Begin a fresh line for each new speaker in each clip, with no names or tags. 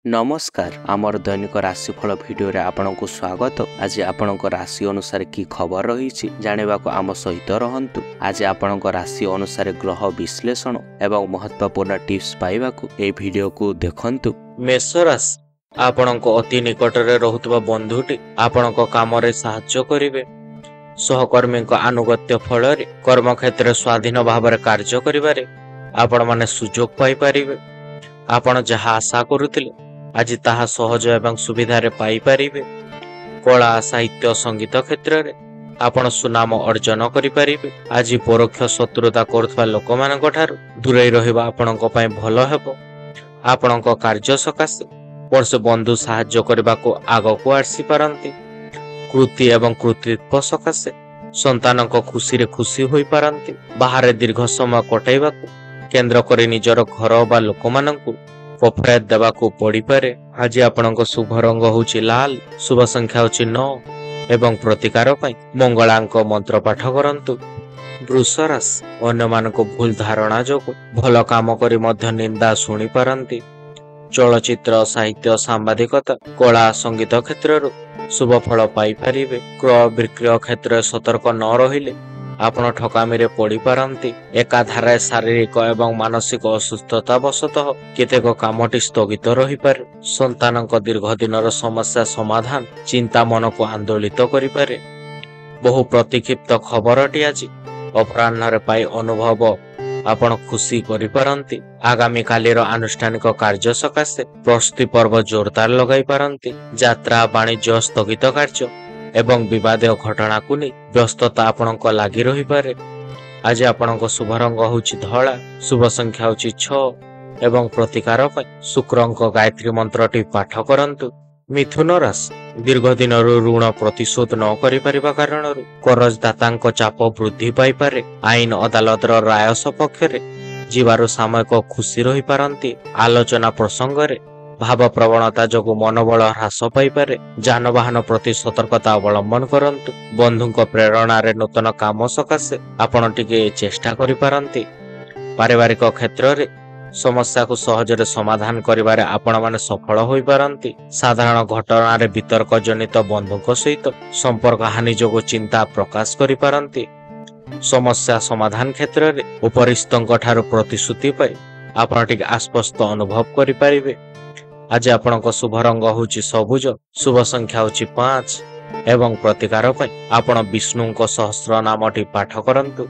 नमस्कार आमर दैनिक राशिफल भिडियो रे आपनकु स्वागत। आज आपनक राशि अनुसार की खबर रही जानिबा को आम सहित रहंतु। आज आपनक राशि अनुसार ग्रह विश्लेषण एवं महत्वपूर्ण टिप्स पाइबा को ए भिडियो को देखंतु।
मेष राशि आपनक अति निकट रे रहुतबा बंधुटी आपनक काम रे सहाय्य करिवे। सहकर्मी अनुगत्य फल रे कर्म क्षेत्र स्वाधीन भाव रे कार्य करिवारे आपण माने सुजोग पाई परिबे। आपण जहा आशा करुथिले आज ताहा सहज एवं सुविधा रे पाई परिबे। कला साहित्य संगीत क्षेत्र रे आपण सुनाम अर्जन करि परिबे। आज परोक्ष शत्रुता करथवा लोक मानक ठारु दूरै रहिबा आपणक पय भलो हेबो। आपणक कार्य सकाशे वर्ष बंधु सहाय्य करबा को आगो को आसी पारंती। कृति एवं कृतित्व सकाशे संतानक खुशी रे खुशी होई पारंती। बाहर दीर्घ समय कटाइबा को केंद्र करे निजर घर बा लोक मानकु कफायत देवा को पड़ी पारे। आज आपणक शुभ रंग होची लाल, शुभ संख्या होची 9 एवं प्रतिकार पई मंगलांक मंत्र पाठ करंतु। वृष राशि अन्य मानको भूल धारणा जोगु भल काम करी मध्य निंदा सुनी पारंती। चलचित्र साहित्य सांबादिकता कला संगीत क्षेत्र शुभ फल पाई परिबे। क्रय विक्रय क्षेत्र सतर्क न रहिले आपण ठकामी रे पड़ी पारंती। एकाधारे शारीरिक एवं मानसिक असुस्थता वशतः केतेक कामटी स्थगित रही पारे। संतानक दीर्घ दिनर समस्या समाधान चिंता मन को आंदोलित करि पारे। बहु प्रतीक्षित खबरटी आज अपराह्न रे पाई अनुभव आपण खुशी करि पारंती। आगामी कालीर आनुष्ठानिक कार्य सकाशे प्रस्तुति पर्व जोरदार लगाई पारंती। यात्रा वाणिज्य स्थगित कार्य एवं विवादीय घटना को नहीं व्यस्तता आपणक लागी रही पारे। आज आपणक शुभ रंग होची धला, शुभ संख्या होची 6 एवं प्रतिकार पई शुक्रंक गायत्री मंत्रटी पाठ करंतु। मिथुन राशि दीर्घ दिन ऋण प्रतिशोध न करि परिबा कारणरु करजदातांक चाप वृद्धि पाई पारे। आईन अदालतर राय सपक्ष रे जीवारु सामयिक खुशी रही पारंती। आलोचना प्रसंग रे भाव प्रवणता जोगु मनोबल ह्रास पाई पारे। जानवाहन प्रति सतर्कता अवलंबन करंतु। बंधुक प्रेरणा रे नूतन काम सकाशे आपण टिके चेष्टा करि पारंती। पारिवारिक क्षेत्र रे समस्या को सहज रे समाधान करिवारे आपण माने सफल होई पारंती। साधारण घटना रे वितर्क जनित बंधुक सहित संपर्क हानि जोगु चिंता प्रकाश करि पारंती। समस्या समाधान क्षेत्र रे उपरिस्थंक ठारु प्रतिश्रुति पाई आपण टिके आश्वस्त अनुभव करि पारिबे। आज आपणक शुभ रंग होची सबुज, शुभ संख्या होची 5 एवं प्रतिकार पई आपण विष्णुंक सहस्र नामटी पाठ करंतु।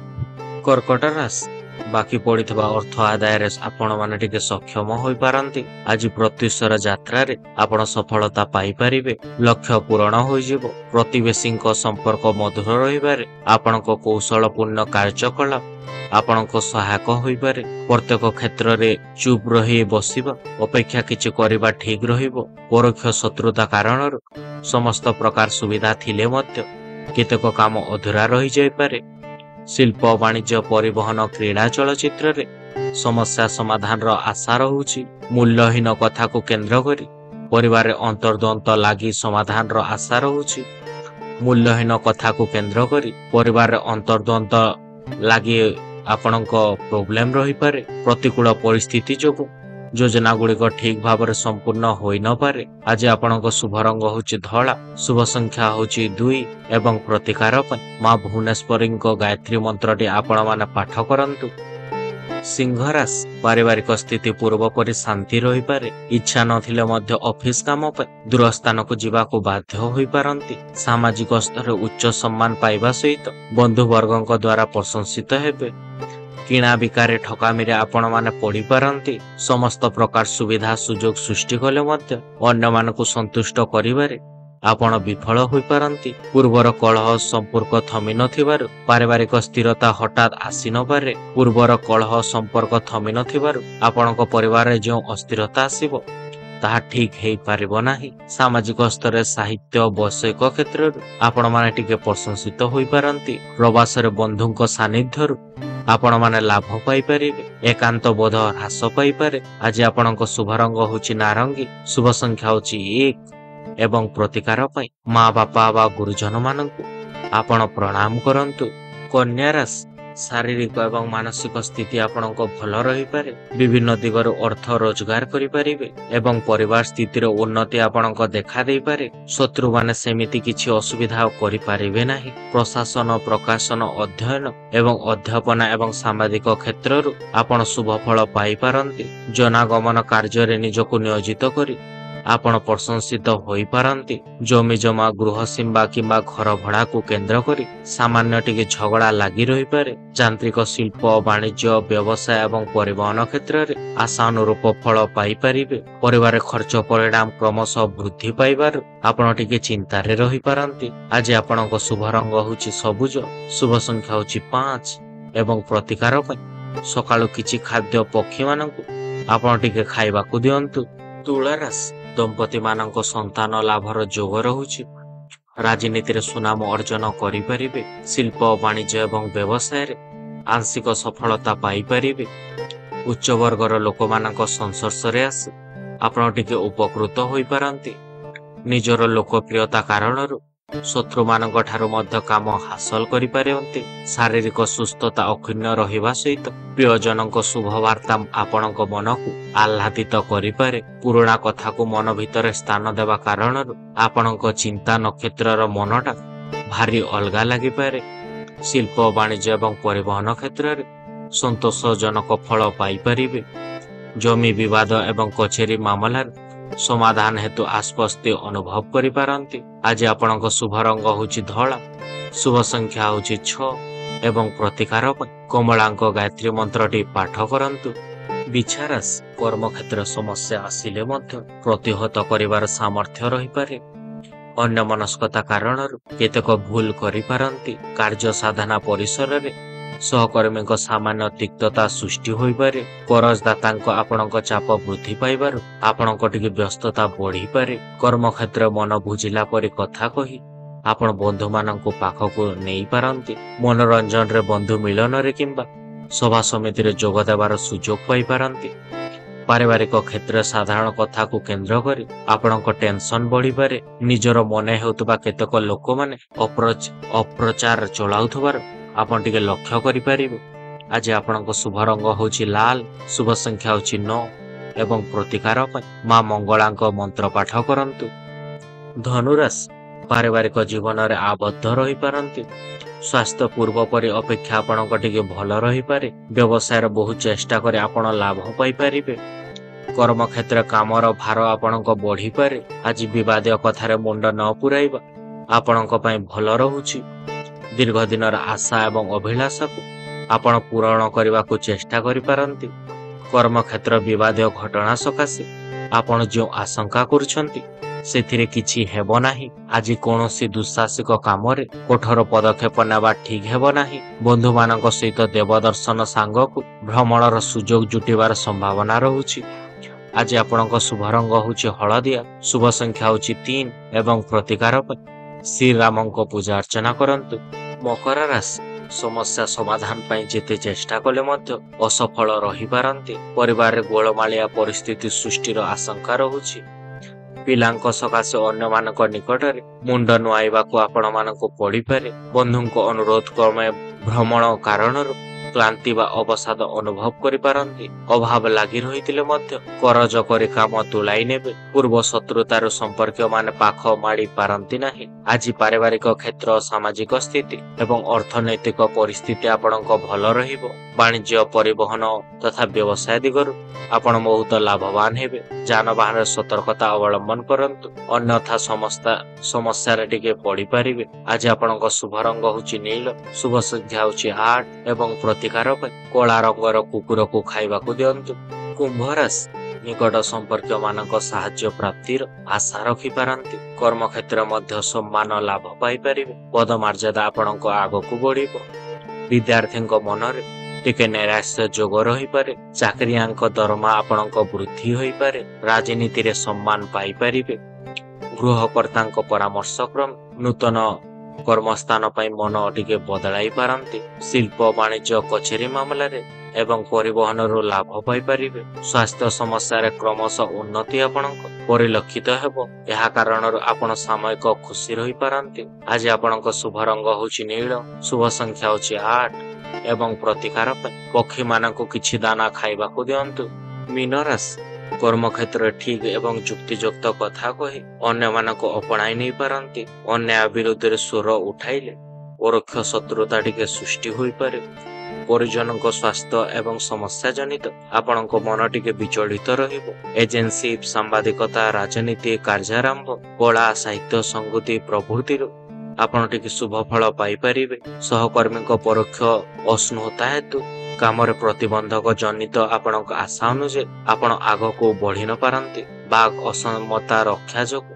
कर्कट राशि बाकी पड़िथबा अर्थ आदाय रे आपण माने टिके सक्षम होई पारंती। आज प्रत्युषर यात्रा रे आपण सफलता पाई परिबे। लक्ष्य पूर्ण होई जिवो। प्रतिवेशींक संपर्क मधुर रहिबारे आपणक कौशलपूर्ण कार्यकलाप आपणक सहायक होई पारे। प्रत्येक क्षेत्र रे चुप रही बसिबा अपेक्षा किछि करिबा ठीक रहिबो। परोक्ष शत्रुता कारणरु समस्त प्रकार सुविधा थिले मध्य केतेक काम अधूरा रही जाय पारे। शिल्प वाणिज्य परिवहन क्रीड़ा चलचित्र रे समस्या समाधान रो आशा रहूची। मूल्यहीन कथा को केंद्र करी परिवार अंतर्द्वंद लागी समाधान रो आशा रहूची। मूल्यहीन कथा को केंद्र करी परिवार अंतर्द्वंद लागी आपणक प्रोब्लेम रही पारे। प्रतिकूल परिस्थिति जोगु योजना गुड़िक ठीक भाव में संपूर्ण होई न पारे। आज आपणक शुभ रंग होची धला, शुभ संख्या होची 2 एवं प्रतिकार पई मां भुवनेश्वरी गायत्री मंत्रटी आपण माने पाठ करंतु। सिंह राशि पारिवारिक स्थिति पूर्व परि शांति रही पारे। इच्छा नथिले मध्य ऑफिस काम पे दूर स्थान को जीवा को बाध्य होई पारंती। सामाजिक स्तर उच्च सम्मान पाइबा सहित बंधु वर्गक द्वारा प्रशंसित हेबे। किणा बिकारे ठकामी रे आपण माने पड़ी पारंती। समस्त प्रकार सुविधा सुजोग सृष्टि कले मध्य अन्य मानकु संतुष्ट करिवारे आपण विफल होई पारंती। पूर्वर कलह संपर्क थमी नथिबारु पारिवारिक स्थिरता हठात आसी न पारे। पूर्वर कलह संपर्क थमी नथिबारु आपणक परिवार रे जो अस्थिरता आसीबो ताहा ठीक हेई पारिबो नाही। सामाजिक स्तर साहित्य वैषयिक क्षेत्र आपण माने टिके प्रशंसित होई पारंती। प्रवास रे बंधुक सानिध्यरु आपण माने लाभ पाई परिबे। एकांत बोध ह्रास पाई पारे। आज आपणक शुभ रंग होची नारंगी, शुभ संख्या होची 1 एवं प्रतिकार पई मां बापा बा गुरुजन मानकु आपण प्रणाम करंतु। कन्या राशि ଶାରୀରିକ ଏବଂ ମାନସିକ ସ୍ଥିତି ଆପଣଙ୍କ ଭଲ ରହିପାରେ। ବିଭିନ୍ନ ଦିଗରୁ ଅର୍ଥ ରୋଜଗାର କରିପାରିବେ ଏବଂ ପରିବାର ସ୍ଥିତିର ଉନ୍ନତି ଆପଣଙ୍କ ଦେଖା ଦେଇପାରେ। ଶତ୍ରୁମାନେ ସେମିତି କିଛି ଅସୁବିଧା ଆଉ କରିପାରିବେ ନାହିଁ। ପ୍ରଶାସନ, ପ୍ରକାଶନ, ଅଧ୍ୟୟନ ଏବଂ ଅଧ୍ୟାପନା ଏବଂ ସାମ୍ବାଦିକ କ୍ଷେତ୍ରରୁ ଆପଣ ଶୁଭ ଫଳ ପାଇପାରନ୍ତି। ଜନାଗମନ କାର୍ଯ୍ୟରେ ନିଜକୁ ନିୟୋଜିତ କରି ଆପଣ ପ୍ରଶଂସିତ ହୋଇପାରନ୍ତି। ଜମିଜମା, ଗୃହ ସୀମା କିମ୍ବା ଘର ଭଡ଼ାକୁ କେନ୍ଦ୍ର କରି ସାମାନ୍ୟ ଟିକେ ଝଗଡ଼ା ଲାଗି ରହିପାରେ। ଯାନ୍ତ୍ରିକ ଶିଳ୍ପ, ବାଣିଜ୍ୟ, ବ୍ୟବସାୟ ଏବଂ ପରିବହନ କ୍ଷେତ୍ରରେ ଆଶାନୁରୂପ ଫଳ ପାଇପାରିବେ। ପରିବାରରେ ଖର୍ଚ୍ଚ ପରିଣାମ କ୍ରମଶଃ ବୃଦ୍ଧି ପାଇବାରୁ ଆପଣ ଟିକେ ଚିନ୍ତାରେ ରହିପାରନ୍ତି। ଆଜି ଆପଣଙ୍କ ଶୁଭ ରଙ୍ଗ ହେଉଛି ସବୁଜ, ଶୁଭ ସଂଖ୍ୟା ହେଉଛି 5 ଏବଂ ପ୍ରତିକାର ପାଇଁ ସକାଳୁ କିଛି ଖାଦ୍ୟ ପକ୍ଷୀମାନଙ୍କୁ ଆପଣ ଟିକେ ଖାଇବାକୁ ଦିଅନ୍ତୁ। ତୁଳା ରାଶି ଦମ୍ପତି ମାନଙ୍କ ସନ୍ତାନ ଲାଭର ଯୋଗ ରହୁଛି। ରାଜନୀତିରେ ସୁନାମ ଅର୍ଜନ କରିପାରିବେ। ଶିଳ୍ପ, ବାଣିଜ୍ୟ ଏବଂ ବ୍ୟବସାୟରେ ଆଂଶିକ ସଫଳତା ପାଇପାରିବେ। ଉଚ୍ଚ ବର୍ଗର ଲୋକମାନଙ୍କ ସଂସ୍ପର୍ଶରେ ଆସି ଆପଣ ଟିକେ ଉପକୃତ ହୋଇପାରନ୍ତି। ନିଜର ଲୋକପ୍ରିୟତା କାରଣରୁ ଶତ୍ରୁମାନଙ୍କ ଠାରୁ ମଧ୍ୟ କାମ ହାସଲ କରିପାରନ୍ତି। ଶାରୀରିକ ସୁସ୍ଥତା ଅକ୍ଷୁଣ୍ଣ ରହିବା ସହିତ ପ୍ରିୟଜନଙ୍କ ଶୁଭବାର୍ତ୍ତା ଆପଣଙ୍କ ମନକୁ ଆହ୍ଲାଦିତ କରିପାରେ। ପୁରୁଣା କଥାକୁ ମନ ଭିତରେ ସ୍ଥାନ ଦେବା କାରଣରୁ ଆପଣଙ୍କ ଚିନ୍ତା ନକ୍ଷତ୍ରର ମନଟା ଭାରି ଅଲଗା ଲାଗିପାରେ। ଶିଳ୍ପ, ବାଣିଜ୍ୟ ଏବଂ ପରିବହନ କ୍ଷେତ୍ରରେ ସନ୍ତୋଷଜନକ ଫଳ ପାଇପାରିବେ। ଜମି ବିବାଦ ଏବଂ କଚେରୀ ମାମଲାରେ ସମାଧାନ ହେତୁ ଆଶ୍ୱସ୍ତି ଅନୁଭବ କରିପାରନ୍ତି। ଆଜି ଆପଣଙ୍କ ଶୁଭ ରଙ୍ଗ ହେଉଛି ଧଳା, ଶୁଭ ସଂଖ୍ୟା ହେଉଛି 6 ଏବଂ ପ୍ରତିକାର ପାଇଁ କମଳାଙ୍କ ଗାୟତ୍ରୀ ମନ୍ତ୍ରଟି ପାଠ କରନ୍ତୁ। ବିଛା ରାଶି କର୍ମକ୍ଷେତ୍ର ସମସ୍ୟା ଆସିଲେ ମଧ୍ୟ ପ୍ରତିହତ କରିବାର ସାମର୍ଥ୍ୟ ରହିପାରେ। ଅନ୍ୟମନସ୍କତା କାରଣରୁ କେତେକ ଭୁଲ କରିପାରନ୍ତି। କାର୍ଯ୍ୟ ସାଧନା ପରିସରରେ ସହକର୍ମୀଙ୍କ ସାମାନ୍ୟ ତିକ୍ତତା ସୃଷ୍ଟି ହୋଇପାରେ। କରଜଦାତାଙ୍କ ଆପଣଙ୍କ ଚାପ ବୃଦ୍ଧି ପାଇବାରୁ ଆପଣଙ୍କ ଟିକେ ବ୍ୟସ୍ତତା ବଢ଼ିପାରେ। କର୍ମକ୍ଷେତ୍ର ମନ ବୁଝିଲା ପରି କଥା କହି ଆପଣ ବନ୍ଧୁମାନଙ୍କୁ ପାଖକୁ ନେଇପାରନ୍ତି। ମନୋରଞ୍ଜନରେ ବନ୍ଧୁ ମିଳନରେ କିମ୍ବା ସଭା ସମିତିରେ ଯୋଗ ଦେବାର ସୁଯୋଗ ପାଇପାରନ୍ତି। ପାରିବାରିକ କ୍ଷେତ୍ରରେ ସାଧାରଣ କଥାକୁ କେନ୍ଦ୍ର କରି ଆପଣଙ୍କ ଟେନସନ ବଢ଼ିପାରେ। ନିଜର ମନେ ହେଉଥିବା କେତେକ ଲୋକମାନେ ଅପ୍ରଚାର ଚଳାଉଥିବାରୁ ଆପଣ ଟିକେ ଲକ୍ଷ୍ୟ କରିପାରିବେ। ଆଜି ଆପଣଙ୍କ ଶୁଭ ରଙ୍ଗ ହେଉଛି ଲାଲ, ଶୁଭ ସଂଖ୍ୟା ହେଉଛି 9 ଏବଂ ପ୍ରତିକାର ପାଇଁ ମା ମଙ୍ଗଳାଙ୍କ ମନ୍ତ୍ର ପାଠ କରନ୍ତୁ। ଧନୁରାଶି ପାରିବାରିକ ଜୀବନରେ ଆବଦ୍ଧ ରହିପାରନ୍ତି। ସ୍ୱାସ୍ଥ୍ୟ ପୂର୍ବ ପରି ଅପେକ୍ଷା ଆପଣଙ୍କ ଟିକେ ଭଲ ରହିପାରେ। ବ୍ୟବସାୟରେ ବହୁ ଚେଷ୍ଟା କରି ଆପଣ ଲାଭ ପାଇପାରିବେ। କର୍ମକ୍ଷେତ୍ର କାମର ଭାର ଆପଣଙ୍କ ବଢ଼ିପାରେ। ଆଜି ବିବାଦୀୟ କଥାରେ ମୁଣ୍ଡ ନ ପୁରାଇବା ଆପଣଙ୍କ ପାଇଁ ଭଲ ରହୁଛି। ଦୀର୍ଘ ଦିନର ଆଶା ଏବଂ ଅଭିଳାଷକୁ ଆପଣ ପୂରଣ କରିବାକୁ ଚେଷ୍ଟା କରିପାରନ୍ତି। କର୍ମକ୍ଷେତ୍ର ବିବାଦୀୟ ଘଟଣା ସକାଶେ ଆପଣ ଯେଉଁ ଆଶଙ୍କା କରୁଛନ୍ତି ସେଥିରେ କିଛି ହେବ ନାହିଁ। ଆଜି କୌଣସି ଦୁଃସାହସିକ କାମରେ କଠୋର ପଦକ୍ଷେପ ନେବା ଠିକ ହେବ ନାହିଁ। ବନ୍ଧୁମାନଙ୍କ ସହିତ ଦେବଦର୍ଶନ ସାଙ୍ଗକୁ ଭ୍ରମଣର ସୁଯୋଗ ଜୁଟିବାର ସମ୍ଭାବନା ରହୁଛି। ଆଜି ଆପଣଙ୍କ ଶୁଭ ରଙ୍ଗ ହେଉଛି ହଳଦିଆ, ଶୁଭ ସଂଖ୍ୟା ହେଉଛି 3 ଏବଂ ପ୍ରତିକାର ପାଇଁ ଶ୍ରୀରାମଙ୍କ ପୂଜା ଅର୍ଚ୍ଚନା କରନ୍ତୁ। ମକର ରାଶି ସମସ୍ୟା ସମାଧାନ ପାଇଁ ଯେତେ ଚେଷ୍ଟା କଲେ ମଧ୍ୟ ଅସଫଳ ରହିପାରନ୍ତି। ପରିବାରରେ ଗୋଳମାଳିଆ ପରିସ୍ଥିତି ସୃଷ୍ଟିର ଆଶଙ୍କା ରହୁଛି। ପିଲାଙ୍କ ସକାଶେ ଅନ୍ୟମାନଙ୍କ ନିକଟରେ ମୁଣ୍ଡ ନୁଆଇବାକୁ ଆପଣମାନଙ୍କୁ ପଡ଼ିପାରେ। ବନ୍ଧୁଙ୍କ ଅନୁରୋଧ କ୍ରମେ ଭ୍ରମଣ କାରଣରୁ କ୍ଳାନ୍ତି ବା ଅବସାଦ ଅନୁଭବ କରିପାରନ୍ତି। ଅଭାବ ଲାଗି ରହିଥିଲେ ମଧ୍ୟ କରଜ କରି କାମ ତୁଲାଇ ନେବେ। ପୂର୍ବ ଶତ୍ରୁତାରୁ ସମ୍ପର୍କୀୟମାନେ ପାଖ ମାଡ଼ି ପାରନ୍ତି ନାହିଁ। ଆଜି ପାରିବାରିକ କ୍ଷେତ୍ର, ସାମାଜିକ ସ୍ଥିତି ଏବଂ ଅର୍ଥନୈତିକ ପରିସ୍ଥିତି ଆପଣଙ୍କ ଭଲ ରହିବ। ବାଣିଜ୍ୟ, ପରିବହନ ତଥା ବ୍ୟବସାୟ ଦିଗରୁ ଆପଣ ବହୁତ ଲାଭବାନ ହେବେ। ଯାନବାହନରେ ସତର୍କତା ଅବଲମ୍ବନ କରନ୍ତୁ, ଅନ୍ୟଥା ସମସ୍ୟାରେ ଟିକେ ପଡ଼ିପାରିବେ। ଆଜି ଆପଣଙ୍କ ଶୁଭ ରଙ୍ଗ ହେଉଛି ନୀଳ, ଶୁଭ ସଂଖ୍ୟା ହେଉଛି 8 ଏବଂ ପ୍ରତିକାର ପାଇଁ କଳା ରଙ୍ଗର କୁକୁରକୁ ଖାଇବାକୁ ଦିଅନ୍ତୁ। କୁମ୍ଭ ରାଶି ନିକଟ ସମ୍ପର୍କୀୟ ମାନଙ୍କ ସାହାଯ୍ୟ ପ୍ରାପ୍ତିର ଆଶା ରଖିପାରନ୍ତି। କର୍ମକ୍ଷେତ୍ର ମଧ୍ୟ ସମ୍ମାନ ଲାଭ ପାଇପାରିବେ। ପଦମର୍ଯ୍ୟାଦା ଆପଣଙ୍କ ଆଗକୁ ବଢ଼ିବ। ବିଦ୍ୟାର୍ଥୀଙ୍କ ମନରେ ଟିକେ ନୈରାଶ୍ୟ ଯୋଗ ରହିପାରେ। ଚାକିରିଆଙ୍କ ଦରମା ଆପଣଙ୍କ ବୃଦ୍ଧି ହୋଇପାରେ। ରାଜନୀତିରେ ସମ୍ମାନ ପାଇପାରିବେ। ଗୃହକର୍ତ୍ତାଙ୍କ ପରାମର୍ଶ କ୍ରମେ ନୂତନ କର୍ମସ୍ଥାନ ପାଇଁ ମନ ଟିକେ ବଦଳାଇ ପାରନ୍ତି। ଶିଳ୍ପ, ବାଣିଜ୍ୟ, କଚେରୀ ମାମଲାରେ ଏବଂ ପରିବହନରୁ ଲାଭ ପାଇପାରିବେ। ସ୍ୱାସ୍ଥ୍ୟ ସମସ୍ୟାରେ କ୍ରମଶଃ ଉନ୍ନତି ଆପଣଙ୍କ ପରିଲକ୍ଷିତ ହେବ। ଏହା କାରଣରୁ ଆପଣ ସାମୟିକ ଖୁସି ରହିପାରନ୍ତି। ଆଜି ଆପଣଙ୍କ ଶୁଭ ରଙ୍ଗ ହେଉଛି ନୀଳ, ଶୁଭ ସଂଖ୍ୟା ହେଉଛି 8 ଏବଂ ପ୍ରତିକାର ପାଇଁ ପକ୍ଷୀମାନଙ୍କୁ କିଛି ଦାନା ଖାଇବାକୁ ଦିଅନ୍ତୁ। ମୀନ ରାଶି କର୍ମକ୍ଷେତ୍ରରେ ଠିକ୍ ଏବଂ ଯୁକ୍ତିଯୁକ୍ତ କଥା କହି ଅନ୍ୟମାନଙ୍କୁ ଅପଣାଇ ନେଇପାରନ୍ତି। ଅନ୍ୟାୟ ବିରୁଦ୍ଧରେ ସ୍ୱର ଉଠାଇଲେ ପରୋକ୍ଷ ଶତ୍ରୁତା ଟିକେ ସୃଷ୍ଟି ହୋଇପାରେ। ପରିଜନଙ୍କ ସ୍ୱାସ୍ଥ୍ୟ ଏବଂ ସମସ୍ୟା ଜନିତ ଆପଣଙ୍କ ମନ ଟିକେ ବିଚଳିତ ରହିବ। ଏଜେନ୍ସି, ସାମ୍ବାଦିକତା, ରାଜନୀତି, କାର୍ଯ୍ୟାରମ୍ଭ, କଳା, ସାହିତ୍ୟ, ସଂଗୀତ ପ୍ରଭୃତିରୁ ଆପଣ ଟିକେ ଶୁଭ ଫଳ ପାଇପାରିବେ। ସହକର୍ମୀଙ୍କ ପରୋକ୍ଷ ଅସ୍ନୁହତା ହେତୁ କାମରେ ପ୍ରତିବନ୍ଧକ ଜନିତ ଆପଣଙ୍କ ଆଶା ଅନୁଯାୟୀ ଆପଣ ଆଗକୁ ବଢି ନ ପାରନ୍ତି। ବାକ୍ ଅସମତା ରକ୍ଷା ଯୋଗୁଁ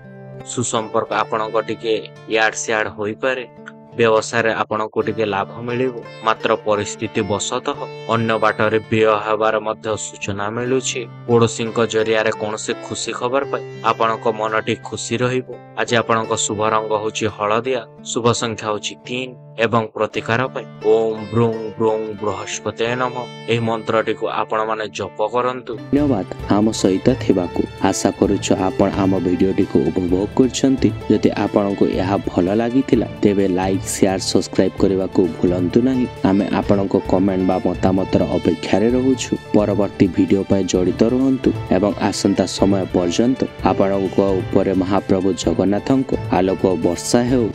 ସୁସମ୍ପର୍କ ଆପଣଙ୍କ ଟିକେ ଇଆଡ ସିଆଡ ହୋଇପାରେ। ବ୍ୟବସାୟରେ ଆପଣଙ୍କୁ ଟିକେ ଲାଭ ମିଳିବ, ମାତ୍ର ପରିସ୍ଥିତି ବଶତଃ ଅନ୍ୟ ବାଟରେ ବ୍ୟୟ ହେବାର ମଧ୍ୟ ସୂଚନା ମିଳୁଛି। ପଡୋଶୀଙ୍କ ଜରିଆରେ କୌଣସି ଖୁସି ଖବର ପାଇ ଆପଣଙ୍କ ମନଟି ଖୁସି ରହିବ। ଆଜି ଆପଣଙ୍କ ଶୁଭ ରଙ୍ଗ ହେଉଛି ହଳଦିଆ, ଶୁଭ ସଂଖ୍ୟା ହେଉଛି 3 ଏବଂ ପ୍ରତିକାର ପାଇଁ ଓಂ ବ୍ରୁଂ ବ୍ରୁଂ ବୃହସ୍ପତି ନମଃ ଏହି ମନ୍ତ୍ରଟିକୁ ଆପଣମାନେ ଜପ କରନ୍ତୁ।
ଧନ୍ୟବାଦ ଆମ ସହିତ ଥିବାକୁ। ଆଶା କରୁଛୁ ଆପଣ ଆମ ଭିଡ଼ିଓଟିକୁ ଉପଭୋଗ କରିଛନ୍ତି। ଯଦି ଆପଣଙ୍କୁ ଏହା ଭଲ ଲାଗିଥିଲା ତେବେ ଲାଇକ୍, ସେୟାର, ସବସ୍କ୍ରାଇବ୍ କରିବାକୁ ଭୁଲନ୍ତୁ ନାହିଁ। ଆମେ ଆପଣଙ୍କ କମେଣ୍ଟ ବା ମତାମତର ଅପେକ୍ଷାରେ ରହୁଛୁ। ପରବର୍ତ୍ତୀ ଭିଡ଼ିଓ ପାଇଁ ଜଡ଼ିତ ରୁହନ୍ତୁ ଏବଂ ଆସନ୍ତା ସମୟ ପର୍ଯ୍ୟନ୍ତ ଆପଣଙ୍କ ଉପରେ ମହାପ୍ରଭୁ ଜଗନ୍ନାଥଙ୍କ ଆଲୋକ ବର୍ଷା ହେଉ।